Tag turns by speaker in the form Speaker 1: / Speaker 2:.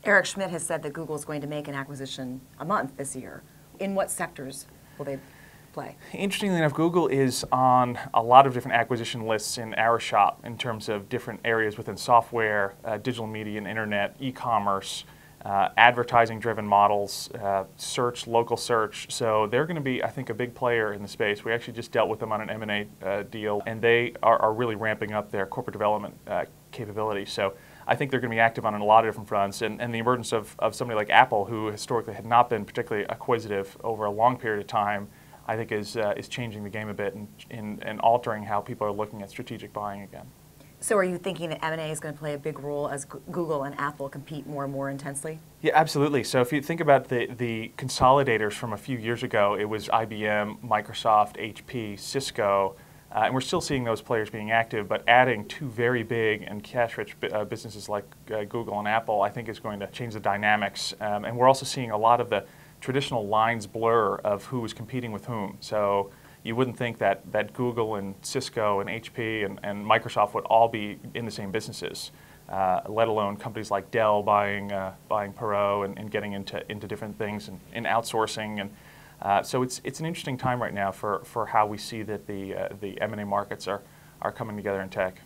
Speaker 1: Eric Schmidt has said that Google is going to make an acquisition a month this year. In what sectors will they play?
Speaker 2: Interestingly enough, Google is on a lot of different acquisition lists in our shop in terms of different areas within software, digital media and internet, e-commerce, advertising-driven models, search, local search. So they're going to be, I think, a big player in the space. We actually just dealt with them on an M&A deal, and they are really ramping up their corporate development capability. So I think they're going to be active on a lot of different fronts, and the emergence of somebody like Apple, who historically had not been particularly acquisitive over a long period of time, I think is changing the game a bit and altering how people are looking at strategic buying again.
Speaker 1: So are you thinking that M&A is going to play a big role as Google and Apple compete more and more intensely?
Speaker 2: Yeah, absolutely. So if you think about the consolidators from a few years ago, it was IBM, Microsoft, HP, Cisco, and we're still seeing those players being active, but adding two very big and cash-rich businesses like Google and Apple, I think is going to change the dynamics. And we're also seeing a lot of the traditional lines blur of who is competing with whom. So you wouldn't think that Google and Cisco and HP and Microsoft would all be in the same businesses, let alone companies like Dell buying Perot and getting into different things and in outsourcing. And so it's an interesting time right now for how we see that the M&A markets are coming together in tech.